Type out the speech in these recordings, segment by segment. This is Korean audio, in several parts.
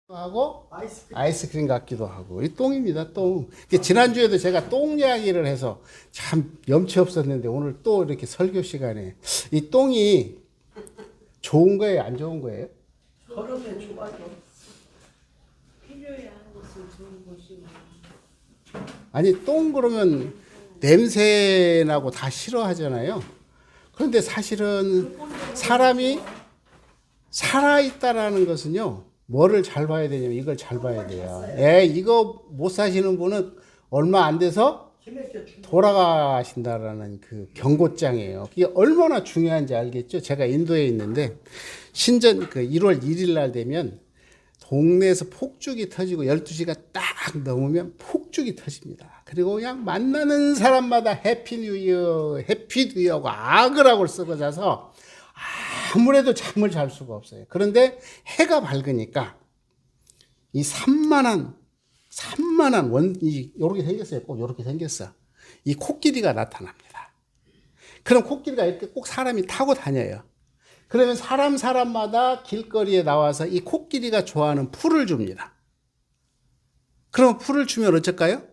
하고 아이스크림 같기도 하고 이 똥입니다. 똥. 지난주에도 제가 똥 이야기를 해서 참 염치 없었는데 오늘 또 이렇게 설교 시간에 이 똥이 좋은 거예요, 안 좋은 거예요? 걸으면 좋아져. 필요해 하는 것은 좋은 것이고. 아니 똥 그러면 냄새 나고 다 싫어하잖아요. 그런데 사실은 사람이 살아있다라는 것은요, 뭐를 잘 봐야 되냐면 이걸 잘 봐야 돼요. 이거 못 사시는 분은 얼마 안 돼서 돌아가신다라는 그 경고장이에요. 이게 얼마나 중요한지 알겠죠? 제가 인도에 있는데 신전 그 1월 1일 날 되면 동네에서 폭죽이 터지고 12시가 딱 넘으면 폭죽이 터집니다. 그리고 그냥 만나는 사람마다 해피 뉴 이어, 해피 뉴 이어고 아그락을 쓰고 자서 아무래도 잠을 잘 수가 없어요. 그런데 해가 밝으니까 이 산만한 요렇게 생겼어요. 꼭 요렇게 생겼어. 이 코끼리가 나타납니다. 그럼 코끼리가 이렇게 꼭 사람이 타고 다녀요. 그러면 사람마다 길거리에 나와서 이 코끼리가 좋아하는 풀을 줍니다. 그럼 풀을 주면 어쩔까요?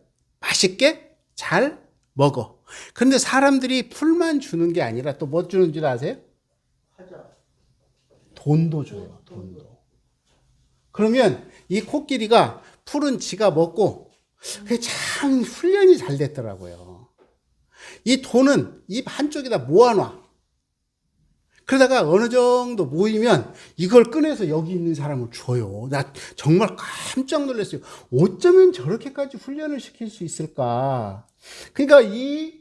맛있게 잘 먹어. 그런데 사람들이 풀만 주는 게 아니라 또 뭐 주는 줄 아세요? 돈도 줘요. 돈도. 그러면 이 코끼리가 풀은 지가 먹고 그게 참 훈련이 잘 됐더라고요. 이 돈은 입 한쪽에다 모아놔. 그러다가 어느 정도 모이면 이걸 꺼내서 여기 있는 사람을 줘요. 나 정말 깜짝 놀랐어요. 어쩌면 저렇게까지 훈련을 시킬 수 있을까? 그러니까 이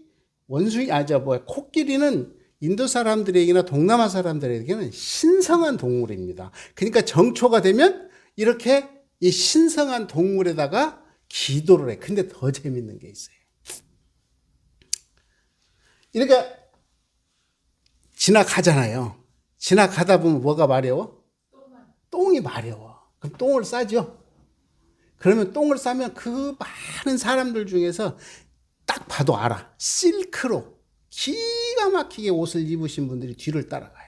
코끼리는 인도 사람들에게나 동남아 사람들에게는 신성한 동물입니다. 그러니까 정초가 되면 이렇게 이 신성한 동물에다가 기도를 해. 근데 더 재밌는 게 있어요. 이렇게 지나가잖아요. 지나가다 보면 뭐가 마려워? 똥이 마려워. 그럼 똥을 싸죠. 그러면 똥을 싸면 그 많은 사람들 중에서 딱 봐도 알아. 실크로 기가 막히게 옷을 입으신 분들이 뒤를 따라가요.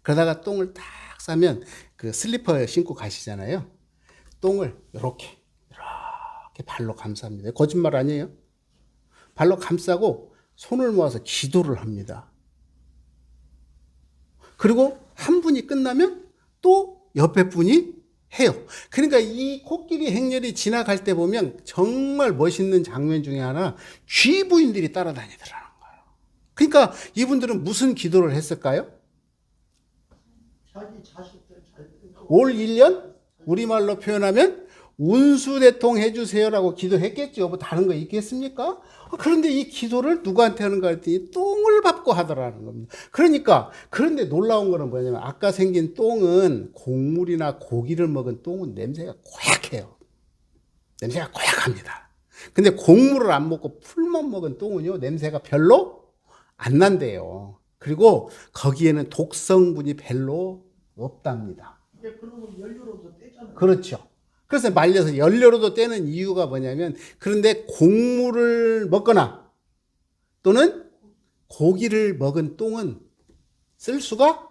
그러다가 똥을 딱 싸면 그 슬리퍼 신고 가시잖아요. 똥을 이렇게 발로 감쌉니다. 거짓말 아니에요? 발로 감싸고 손을 모아서 기도를 합니다. 그리고 한 분이 끝나면 또 옆에 분이 해요. 그러니까 이 코끼리 행렬이 지나갈 때 보면 정말 멋있는 장면 중에 하나, 쥐부인들이 따라다니더라는 거예요. 그러니까 이분들은 무슨 기도를 했을까요? 자기 자식들 잘 올 1년 우리말로 표현하면 운수대통 해주세요라고 기도했겠죠. 뭐 다른 거 있겠습니까? 그런데 이 기도를 누구한테 하는가 했더니 똥을 밟고 하더라는 겁니다. 그런데 놀라운 거는 뭐냐면 아까 생긴 똥은 곡물이나 고기를 먹은 똥은 냄새가 고약해요. 냄새가 고약합니다. 근데 곡물을 안 먹고 풀만 먹은 똥은요, 냄새가 별로 안 난대요. 그리고 거기에는 독성분이 별로 없답니다. 이게 그러면 연료로도 떼잖아요. 그렇죠. 그래서 말려서 연료로도 떼는 이유가 뭐냐면, 그런데 곡물을 먹거나 또는 고기를 먹은 똥은 쓸 수가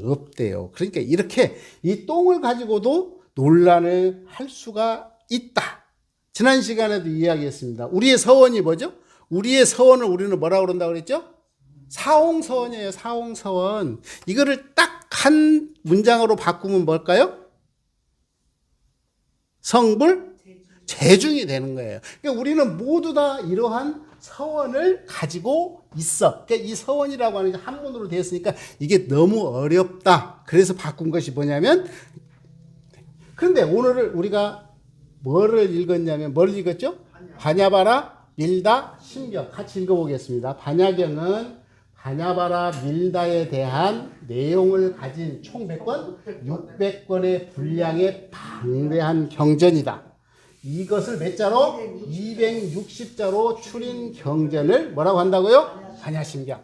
없대요. 그러니까 이렇게 이 똥을 가지고도 논란을 할 수가 있다. 지난 시간에도 이야기했습니다. 우리의 서원이 뭐죠? 우리의 서원을 우리는 뭐라고 그런다고 그랬죠? 사홍서원이에요. 사홍서원. 이거를 딱 한 문장으로 바꾸면 뭘까요? 성불 재중이 되는 거예요. 그러니까 우리는 모두 다 이러한 서원을 가지고 있어. 그러니까 이 서원이라고 하는 게 한문으로 되어 있으니까 이게 너무 어렵다. 그래서 바꾼 것이 뭐냐면, 그런데 오늘을 우리가 뭐를 읽었냐면, 뭘 읽었죠? 반야바라 밀다 신경. 같이 읽어보겠습니다. 반야경은 반야바라 밀다에 대한 내용을 가진 총 몇 권? 600권의 분량의 방대한 경전이다. 이것을 몇 자로? 260자로 추린 경전을 뭐라고 한다고요? 반야심경.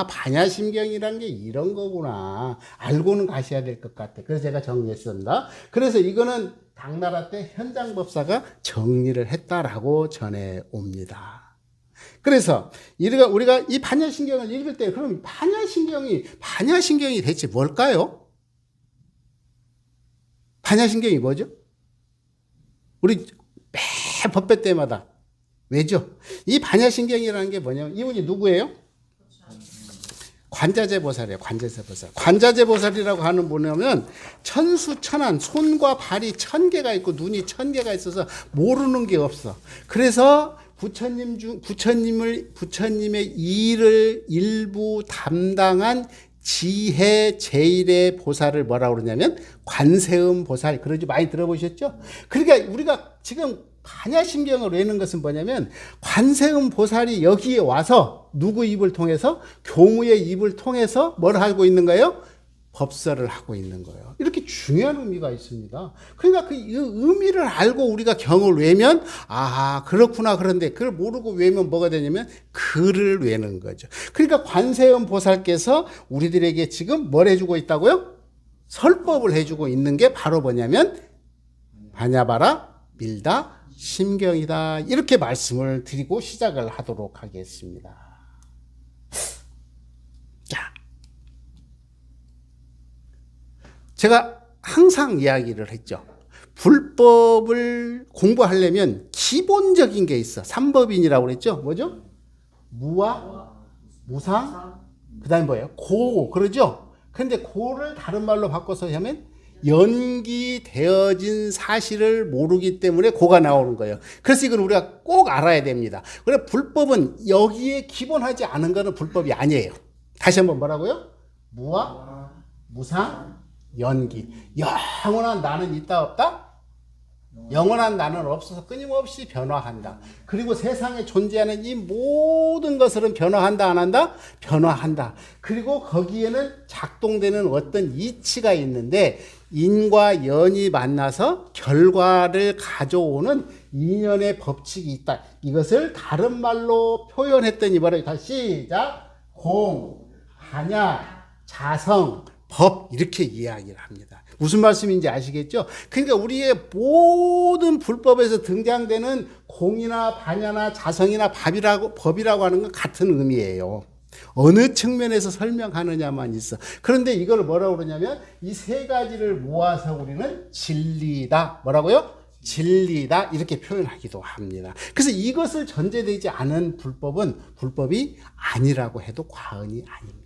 반야심경이란 게 이런 거구나. 알고는 가셔야 될 것 같아. 그래서 제가 정리했습니다. 그래서 이거는 당나라 때 현장법사가 정리를 했다라고 전해옵니다. 그래서 우리가 이 반야심경을 읽을 때, 그럼 반야심경이 대체 뭘까요? 반야신경이 뭐죠? 우리 매 법회 때마다 왜죠? 이 반야신경이라는 게 뭐냐면 이분이 누구예요? 관자재보살이에요. 관자재보살. 관자재보살이라고 하는 뭐냐면 천수천안, 손과 발이 1000개가 있고 눈이 1000개가 있어서 모르는 게 없어. 그래서 부처님의 일을 일부 담당한 지혜 제일의 보살을 뭐라고 그러냐면 관세음 보살. 그러지 많이 들어보셨죠? 그러니까 우리가 지금 반야신경을 외는 것은 뭐냐면 관세음 보살이 여기에 와서 누구 입을 통해서? 교무의 입을 통해서 뭘 하고 있는 거예요? 법설을 하고 있는 거예요. 이렇게 중요한 의미가 있습니다. 그러니까 그 의미를 알고 우리가 경을 외면 아 그렇구나. 그런데 그걸 모르고 외면 뭐가 되냐면 글을 외는 거죠. 그러니까 관세음 보살께서 우리들에게 지금 뭘 해주고 있다고요? 설법을 해주고 있는 게 바로 뭐냐면 반야바라 밀다 심경이다. 이렇게 말씀을 드리고 시작을 하도록 하겠습니다. 자, 제가 항상 이야기를 했죠. 불법을 공부하려면 기본적인 게 있어. 삼법인이라고 그랬죠. 뭐죠? 무와 무상, 그 다음에 뭐예요? 고, 그러죠? 그런데 고를 다른 말로 바꿔서 하면 연기되어진 사실을 모르기 때문에 고가 나오는 거예요. 그래서 이걸 우리가 꼭 알아야 됩니다. 그래 불법은 여기에 기본하지 않은 거는 불법이 아니에요. 다시 한번 뭐라고요? 무와 무상, 연기. 영원한 나는 있다 없다? 영원한 나는 없어서 끊임없이 변화한다. 그리고 세상에 존재하는 이 모든 것들은 변화한다 안 한다? 변화한다. 그리고 거기에는 작동되는 어떤 이치가 있는데 인과 연이 만나서 결과를 가져오는 인연의 법칙이 있다. 이것을 다른 말로 표현했더니 뭐라고? 다시 시작. 공, 반야, 자성, 법 이렇게 이야기를 합니다. 무슨 말씀인지 아시겠죠? 그러니까 우리의 모든 불법에서 등장되는 공이나 반야나 자성이나 법이라고 하는 건 같은 의미예요. 어느 측면에서 설명하느냐만 있어. 그런데 이걸 뭐라고 그러냐면 이 세 가지를 모아서 우리는 진리다. 뭐라고요? 진리다. 이렇게 표현하기도 합니다. 그래서 이것을 전제되지 않은 불법은 불법이 아니라고 해도 과언이 아닙니다.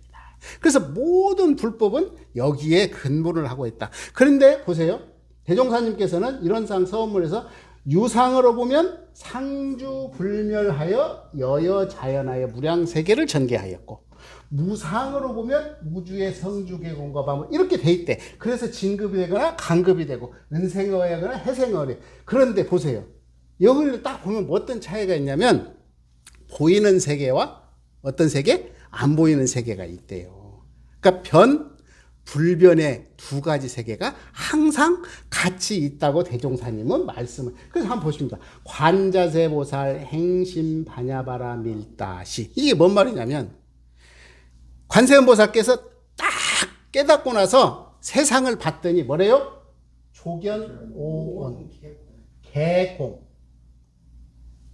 그래서 모든 불법은 여기에 근본을 하고 있다. 그런데 보세요. 대종사님께서는 이런 상 서원문에서 유상으로 보면 상주불멸하여 여여자연하여 무량세계를 전개하였고 무상으로 보면 우주의 성주계공과 밤을 이렇게 돼 있대. 그래서 진급이 되거나 간급이 되고 은생어하거나 해생어래. 그런데 보세요. 여기를 딱 보면 뭐 어떤 차이가 있냐면 보이는 세계와 어떤 세계? 안 보이는 세계가 있대요. 그러니까 불변의 두 가지 세계가 항상 같이 있다고 대종사님은 말씀을. 그래서 한번 보십니다. 관자세보살 행심 반야바라 밀다시. 이게 뭔 말이냐면 관세음보살께서 딱 깨닫고 나서 세상을 봤더니 뭐래요? 조견오온 개공.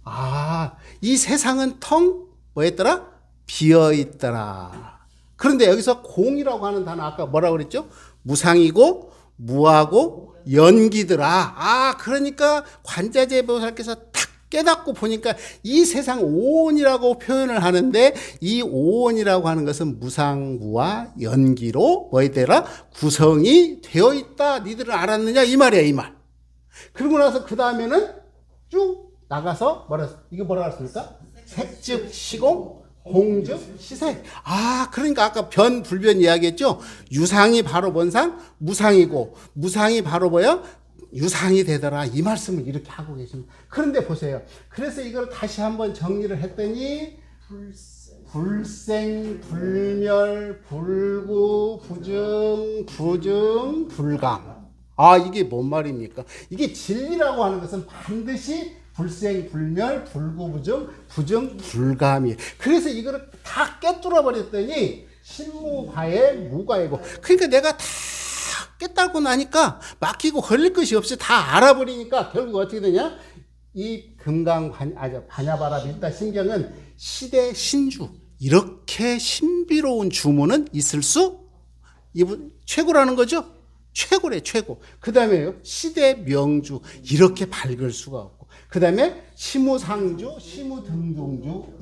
아, 이 세상은 텅 뭐였더라? 비어있더라. 그런데 여기서 공이라고 하는 단어 아까 뭐라고 그랬죠? 무상이고 무하고 연기더라. 아, 그러니까 관자재보살께서 탁 깨닫고 보니까 이 세상 오온이라고 표현을 하는데 이 오온이라고 하는 것은 무상무와 연기로 뭐였더라? 구성이 되어 있다. 니들은 알았느냐? 이 말이야, 이 말. 그러고 나서 그 다음에는 쭉 나가서 이거 뭐라 했습니까? 색즉 시공 공즉 시색. 아, 그러니까 아까 변불변 이야기했죠? 유상이 바로 뭔상? 무상이고, 무상이 바로 뭐야? 유상이 되더라. 이 말씀을 이렇게 하고 계십니다. 그런데 보세요. 그래서 이걸 다시 한번 정리를 했더니, 불생, 불멸, 불구, 부증, 불감. 아, 이게 뭔 말입니까? 이게 진리라고 하는 것은 반드시 불생, 불멸, 불구부정, 부정, 불감이. 그래서 이거를 다 깨뚫어 버렸더니 신무과에 무과이고. 그러니까 내가 다 깨달고 나니까 막히고 걸릴 것이 없이 다 알아버리니까 결국 어떻게 되냐? 이 반야바라 밀다 신경은 시대 신주. 이렇게 신비로운 주문은 있을 수 이분 최고라는 거죠. 최고래, 최고. 그 다음에요, 시대 명주. 이렇게 밝을 수가 없고. 그 다음에 시무상주, 시무등중주,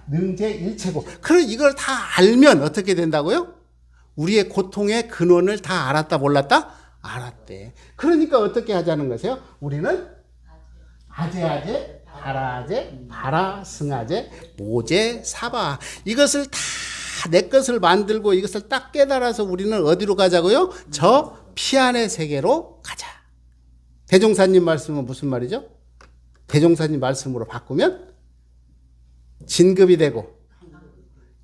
능제 일체고. 그럼 이걸 다 알면 어떻게 된다고요? 우리의 고통의 근원을 다 알았다, 몰랐다? 알았대. 그러니까 어떻게 하자는 거세요? 우리는 아제아제, 바라아제, 바라승아제, 모제, 사바. 이것을 다 내 것을 만들고 이것을 딱 깨달아서 우리는 어디로 가자고요? 저 피안의 세계로 가자. 대종사님 말씀은 무슨 말이죠? 대종사님 말씀으로 바꾸면 진급이 되고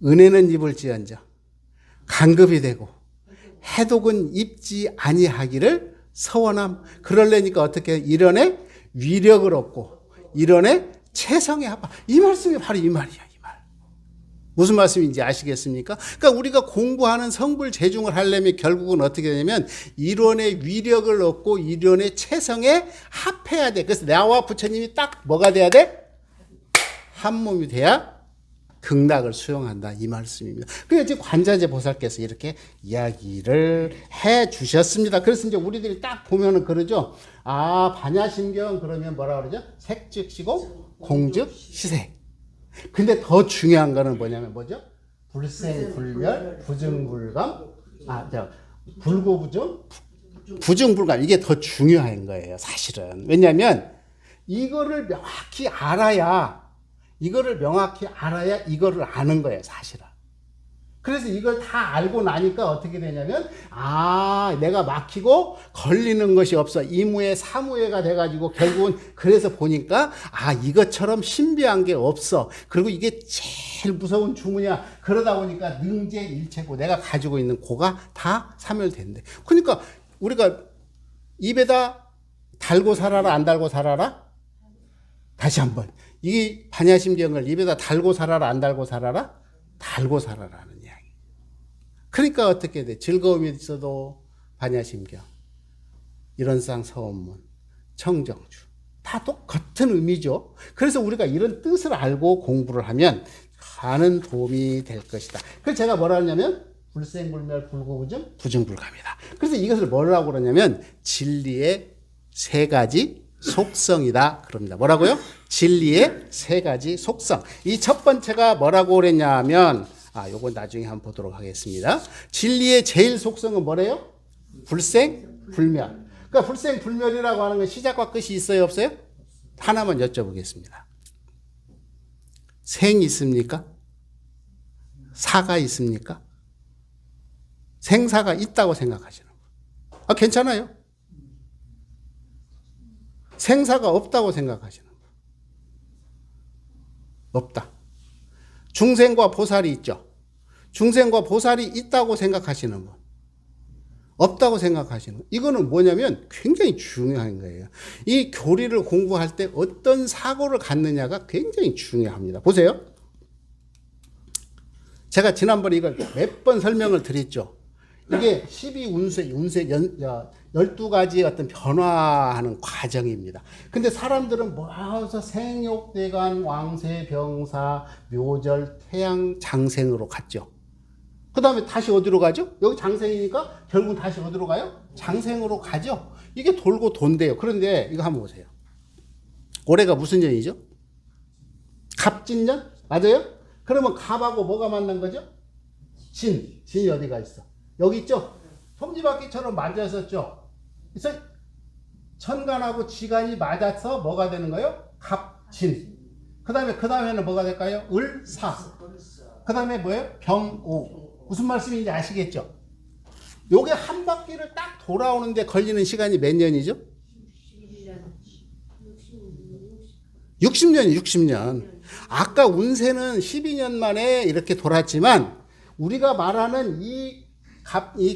은혜는 입을지언정 간급이 되고 해독은 입지 아니하기를 서원함. 그러려니까 어떻게 이런의 위력을 얻고 이런의 체성에 합하. 이 말씀이 바로 이 말이야. 무슨 말씀인지 아시겠습니까? 그러니까 우리가 공부하는 성불 재중을 하려면 결국은 어떻게 되냐면 이론의 위력을 얻고 이론의 체성에 합해야 돼. 그래서 나와 부처님이 딱 뭐가 돼야 돼? 한 몸이 돼야 극락을 수용한다. 이 말씀입니다. 그래서 지금 관자재 보살께서 이렇게 이야기를 해 주셨습니다. 그래서 이제 우리들이 딱 보면은 그러죠. 아, 반야심경 그러면 뭐라 그러죠? 색즉시고 공즉시색. 근데 더 중요한 거는 뭐냐면 뭐죠? 불생불멸, 부증불감, 불고부증, 부증불감. 이게 더 중요한 거예요, 사실은. 왜냐하면 이거를 명확히 알아야 이거를 아는 거예요, 사실은. 그래서 이걸 다 알고 나니까 어떻게 되냐면 내가 막히고 걸리는 것이 없어. 이무에 사무에가 돼가지고 결국은 그래서 보니까 이것처럼 신비한 게 없어. 그리고 이게 제일 무서운 주문이야. 그러다 보니까 능제 일체고 내가 가지고 있는 고가 다 사멸된대. 그러니까 우리가 입에다 달고 살아라 안 달고 살아라? 다시 한번 이 반야심경을 입에다 달고 살아라 안 달고 살아라? 달고 살아라는 이야기. 그러니까 어떻게 돼? 즐거움이 있어도 반야심경, 이런상 서원문, 청정주 다 똑같은 의미죠. 그래서 우리가 이런 뜻을 알고 공부를 하면 많은 도움이 될 것이다. 그래서 제가 뭐라 하냐면 불생불멸, 불고부증, 부증불감이다. 그래서 이것을 뭐라고 그러냐면 진리의 세 가지 속성이다. 그럽니다. 뭐라고요? 진리의 세 가지 속성. 이 첫 번째가 뭐라고 그랬냐면 요거 나중에 한번 보도록 하겠습니다. 진리의 제일 속성은 뭐래요? 불생, 불멸. 그러니까 불생, 불멸이라고 하는 건 시작과 끝이 있어요, 없어요? 하나만 여쭤보겠습니다. 생 있습니까? 사가 있습니까? 생사가 있다고 생각하시는 분. 괜찮아요. 생사가 없다고 생각하시는 분. 없다. 중생과 보살이 있죠. 중생과 보살이 있다고 생각하시는 분. 없다고 생각하시는 분. 이거는 뭐냐면 굉장히 중요한 거예요. 이 교리를 공부할 때 어떤 사고를 갖느냐가 굉장히 중요합니다. 보세요. 제가 지난번에 이걸 몇 번 설명을 드렸죠. 이게 12운세, 12가지 어떤 변화하는 과정입니다. 근데 사람들은 모아서 생욕대간, 왕세, 병사, 묘절, 태양, 장생으로 갔죠. 그 다음에 다시 어디로 가죠? 여기 장생이니까 결국은 다시 어디로 가요? 장생으로 가죠. 이게 돌고 돈대요. 그런데 이거 한번 보세요. 올해가 무슨 년이죠? 갑진년? 맞아요? 그러면 갑하고 뭐가 만난 거죠? 진이 어디가 있어? 여기 있죠? 솜지바퀴처럼 맞았었죠? 그래서 천간하고 지간이 맞아서 뭐가 되는 거예요? 갑진. 그 다음에는 뭐가 될까요? 을사. 그 다음에 뭐예요? 병오. 무슨 말씀인지 아시겠죠? 요게 한 바퀴를 딱 돌아오는데 걸리는 시간이 몇 년이죠? 60년이 60년. 아까 운세는 12년 만에 이렇게 돌았지만 우리가 말하는 이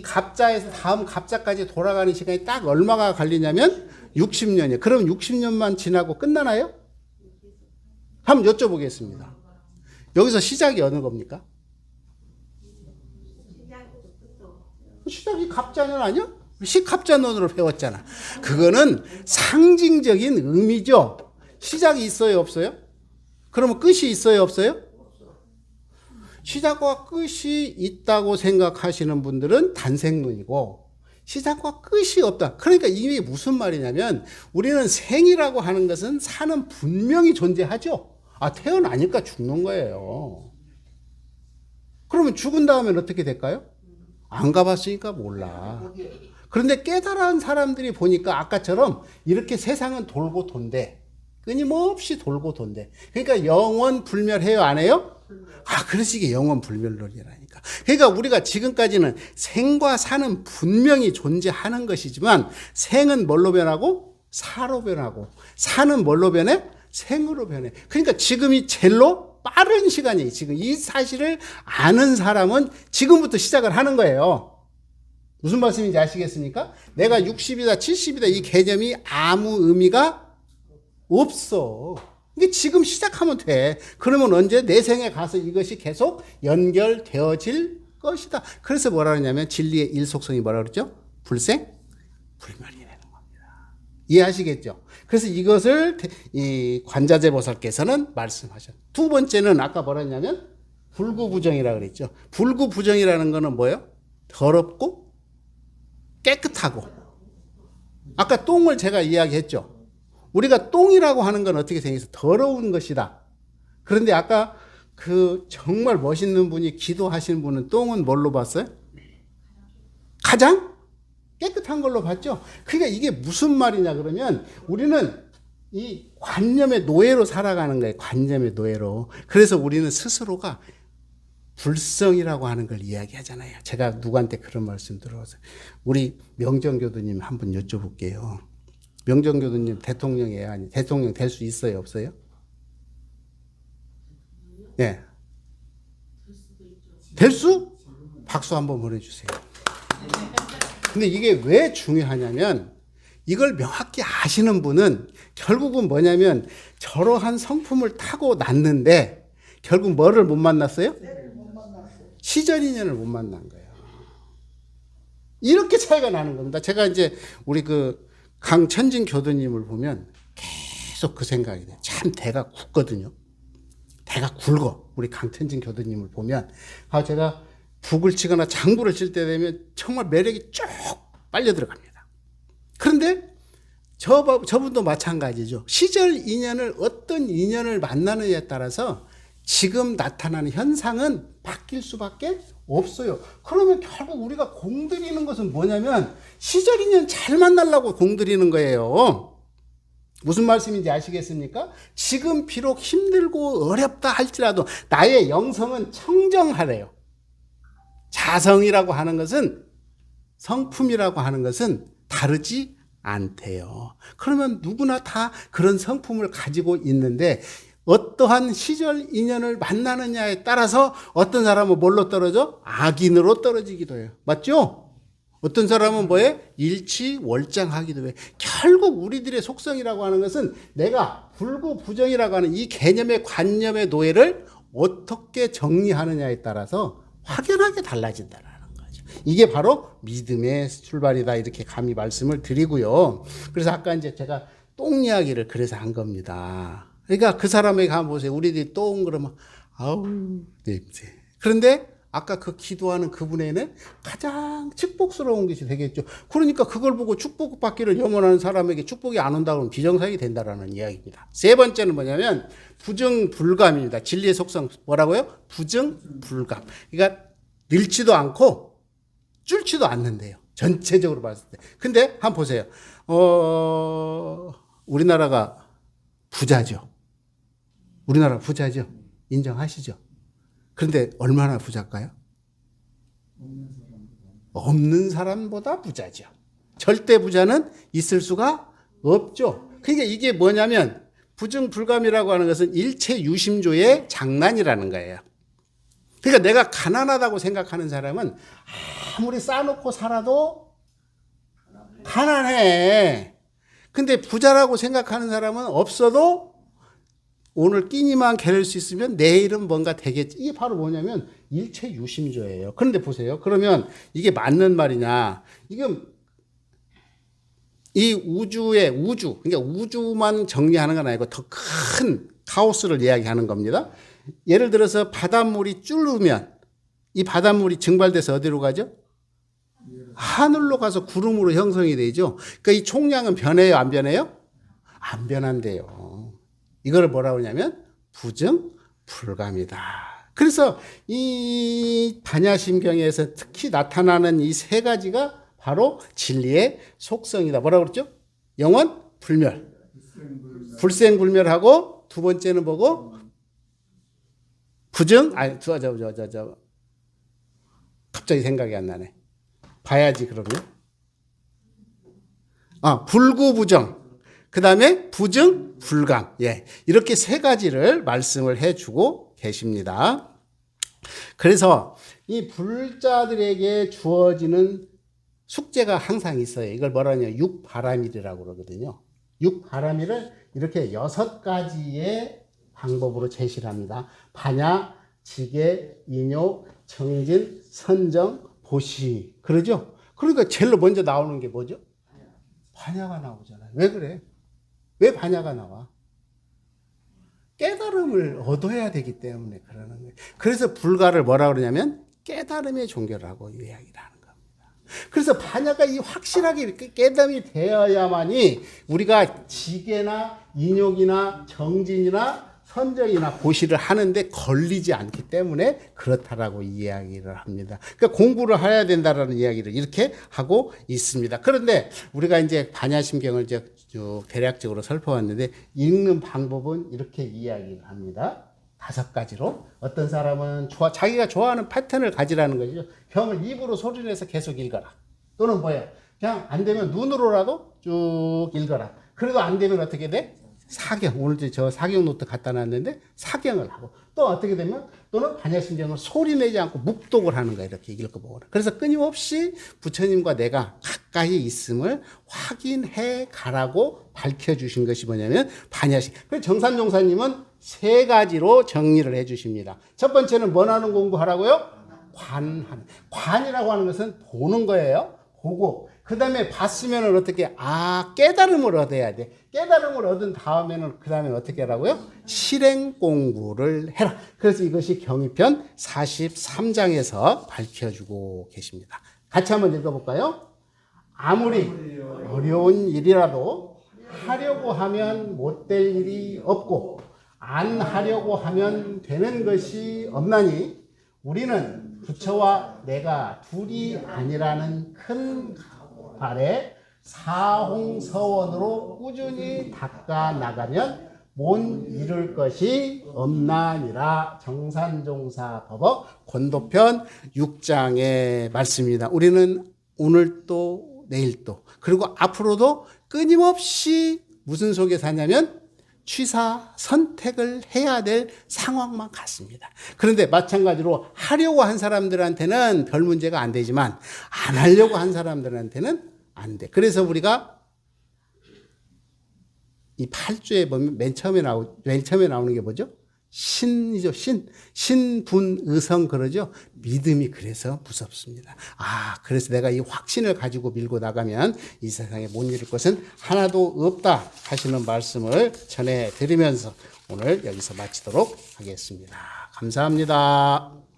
갑자에서 다음 갑자까지 돌아가는 시간이 딱 얼마가 걸리냐면 60년이에요. 그럼 60년만 지나고 끝나나요? 한번 여쭤보겠습니다. 여기서 시작이 어느 겁니까? 시작이 갑자년 아니야? 시갑자년으로 배웠잖아. 그거는 상징적인 의미죠. 시작이 있어요, 없어요? 그러면 끝이 있어요, 없어요? 시작과 끝이 있다고 생각하시는 분들은 단생론이고, 시작과 끝이 없다. 그러니까 이게 무슨 말이냐면 우리는 생이라고 하는 것은 사는 분명히 존재하죠. 태어나니까 죽는 거예요. 그러면 죽은 다음엔 어떻게 될까요? 안 가봤으니까 몰라. 그런데 깨달은 사람들이 보니까 아까처럼 이렇게 세상은 돌고 돈대. 끊임없이 돌고 돈대. 그러니까 영원 불멸해요, 안 해요? 그래서 이게 영원 불멸론이라니까. 그러니까 우리가 지금까지는 생과 사는 분명히 존재하는 것이지만 생은 뭘로 변하고? 사로 변하고 사는 뭘로 변해? 생으로 변해. 그러니까 지금이 제일로 빠른 시간이에요. 지금 이 사실을 아는 사람은 지금부터 시작을 하는 거예요. 무슨 말씀인지 아시겠습니까? 내가 60이다 70이다 이 개념이 아무 의미가 없어. 이게 지금 시작하면 돼. 그러면 언제? 내 생에 가서 이것이 계속 연결되어질 것이다. 그래서 뭐라 그러냐면 진리의 일속성이 뭐라 그러죠? 불생 불멸이라는 겁니다. 이해하시겠죠? 그래서 이것을 이 관자재 보살께서는 말씀하셨. 두 번째는 아까 뭐라 했냐면 불구부정이라고 그랬죠. 불구부정이라는 거는 뭐예요? 더럽고 깨끗하고. 아까 똥을 제가 이야기했죠. 우리가 똥이라고 하는 건 어떻게 생겨서 더러운 것이다. 그런데 아까 그 정말 멋있는 분이 기도하시는 분은 똥은 뭘로 봤어요? 가장 깨끗한 걸로 봤죠. 그러니까 이게 무슨 말이냐 그러면 우리는 이 관념의 노예로 살아가는 거예요. 관념의 노예로. 그래서 우리는 스스로가 불성이라고 하는 걸 이야기하잖아요. 제가 누구한테 그런 말씀 들어봤어요. 우리 명정교도님 한번 여쭤볼게요. 명정교도님 대통령이에요? 아니 대통령 될 수 있어요? 없어요? 네. 될 수? 박수 한번 보내주세요. 근데 이게 왜 중요하냐면 이걸 명확히 아시는 분은 결국은 뭐냐면 저러한 성품을 타고 났는데 결국 뭐를 못 만났어요? 시절 인연을 못 만난 거예요. 이렇게 차이가 나는 겁니다. 제가 이제 우리 그 강천진 교도님을 보면 계속 그 생각이 돼요. 참 대가 굳거든요. 대가 굵어. 우리 강천진 교도님을 보면 제가 북을 치거나 장구를 칠 때 되면 정말 매력이 쭉 빨려 들어갑니다. 그런데 저분도 마찬가지죠. 시절 인연을 어떤 인연을 만나느냐에 따라서 지금 나타나는 현상은 바뀔 수밖에 없어요. 그러면 결국 우리가 공들이는 것은 뭐냐면 시절 인연 잘 만나려고 공들이는 거예요. 무슨 말씀인지 아시겠습니까? 지금 비록 힘들고 어렵다 할지라도 나의 영성은 청정하래요. 자성이라고 하는 것은 성품이라고 하는 것은 다르지 않대요. 그러면 누구나 다 그런 성품을 가지고 있는데 어떠한 시절 인연을 만나느냐에 따라서 어떤 사람은 뭘로 떨어져? 악인으로 떨어지기도 해요. 맞죠? 어떤 사람은 뭐에? 일치월장하기도 해. 결국 우리들의 속성이라고 하는 것은 내가 불구부정이라고 하는 이 개념의 관념의 노예를 어떻게 정리하느냐에 따라서 확연하게 달라진다는 거죠. 이게 바로 믿음의 출발이다. 이렇게 감히 말씀을 드리고요. 그래서 아까 이제 제가 똥 이야기를 그래서 한 겁니다. 그러니까 그 사람에게 가면 보세요. 우리들이 똥 그러면 아우 냄새. 그런데 아까 그 기도하는 그분에는 가장 축복스러운 것이 되겠죠. 그러니까 그걸 보고 축복받기를 염원하는 사람에게 축복이 안 온다 그러면 비정상이 된다라는 이야기입니다. 세 번째는 뭐냐면 부정불감입니다. 진리의 속성 뭐라고요? 부정불감. 그러니까 늙지도 않고 줄지도 않는데요. 전체적으로 봤을 때. 근데 한번 보세요. 우리나라가 부자죠. 우리나라 부자죠. 인정하시죠? 그런데 얼마나 부자일까요? 없는 사람보다 부자죠. 절대 부자는 있을 수가 없죠. 그러니까 이게 뭐냐면 부정불감이라고 하는 것은 일체유심조의 장난이라는 거예요. 그러니까 내가 가난하다고 생각하는 사람은 아무리 쌓아놓고 살아도 가난해. 근데 부자라고 생각하는 사람은 없어도 오늘 끼니만 겨룰 수 있으면 내일은 뭔가 되겠지. 이게 바로 뭐냐면 일체유심조예요. 그런데 보세요. 그러면 이게 맞는 말이냐. 이건 이 우주, 그러니까 우주만 정리하는 건 아니고 더 큰 카오스를 이야기하는 겁니다. 예를 들어서 바닷물이 줄으면 이 바닷물이 증발돼서 어디로 가죠? 하늘로 가서 구름으로 형성이 되죠. 그러니까 이 총량은 변해요, 안 변해요? 안 변한대요. 이걸 뭐라고 하냐면 부증 불감이다. 그래서 이 반야심경에서 특히 나타나는 이 세 가지가 바로 진리의 속성이다. 뭐라고 그랬죠? 영원 불멸. 불생불멸하고 두 번째는 뭐고? 부증? 아니, 갑자기 생각이 안 나네. 봐야지, 그러면. 불구부정. 그 다음에 부증, 불감. 예. 이렇게 세 가지를 말씀을 해주고 계십니다. 그래서 이 불자들에게 주어지는 숙제가 항상 있어요. 이걸 뭐라 하냐. 육바라밀이라고 그러거든요. 육바라밀을 이렇게 6가지의 방법으로 제시를 합니다. 반야, 지계, 인욕, 정진, 선정, 보시. 그러죠? 그러니까 제일 먼저 나오는 게 뭐죠? 반야가 나오잖아요. 왜 그래? 왜 반야가 나와? 깨달음을 얻어야 되기 때문에 그러는 거예요. 그래서 불가를 뭐라 그러냐면 깨달음의 종교라고 이야기를 하는 겁니다. 그래서 반야가 이 확실하게 이렇게 깨달음이 되어야만이 우리가 지계나 인욕이나 정진이나 선정이나 보시를 하는데 걸리지 않기 때문에 그렇다라고 이야기를 합니다. 그러니까 공부를 해야 된다라는 이야기를 이렇게 하고 있습니다. 그런데 우리가 이제 반야심경을 이제 쭉 대략적으로 살펴봤는데 읽는 방법은 이렇게 이야기를 합니다. 5가지로. 어떤 사람은 자기가 좋아하는 패턴을 가지라는 거죠. 경을 입으로 소리내서 계속 읽어라. 또는 뭐야? 그냥 안 되면 눈으로라도 쭉 읽어라. 그래도 안 되면 어떻게 돼? 사경. 오늘 저 사경 노트 갖다 놨는데 사경을 하고 또 어떻게 되면 또는 반야심경을 소리내지 않고 묵독을 하는 거야. 이렇게 읽어보거나. 그래서 끊임없이 부처님과 내가 가까이 있음을 확인해 가라고 밝혀주신 것이 뭐냐면 반야심. 그래서 정산종사님은 3가지로 정리를 해 주십니다. 첫 번째는 뭐 하는 공부하라고요? 관하는. 관이라고 하는 것은 보는 거예요. 보고 그 다음에 봤으면 어떻게 깨달음을 얻어야 돼. 깨달음을 얻은 다음에는 그 다음에 어떻게 하라고요? 실행 공부를 해라. 그래서 이것이 경의편 43장에서 밝혀주고 계십니다. 같이 한번 읽어볼까요? 아무리 어려운 일이라도 하려고 하면 못될 일이 없고 안 하려고 하면 되는 것이 없나니 우리는 부처와 내가 둘이 아니라는 큰 발에 사홍서원으로 꾸준히 닦아 나가면 못 이룰 것이 없나니라. 정산종사 법어 권도편 6장의 말씀입니다. 우리는 오늘 또 내일 또 그리고 앞으로도 끊임없이 무슨 속에 사냐면 취사 선택을 해야 될 상황만 같습니다. 그런데 마찬가지로 하려고 한 사람들한테는 별 문제가 안 되지만 안 하려고 한 사람들한테는 안 돼. 그래서 우리가 이 8주에 보면 맨 처음에 나오는 게 뭐죠? 신이죠. 신분의성 그러죠. 믿음이 그래서 무섭습니다. 그래서 내가 이 확신을 가지고 밀고 나가면 이 세상에 못 이룰 것은 하나도 없다 하시는 말씀을 전해드리면서 오늘 여기서 마치도록 하겠습니다. 감사합니다.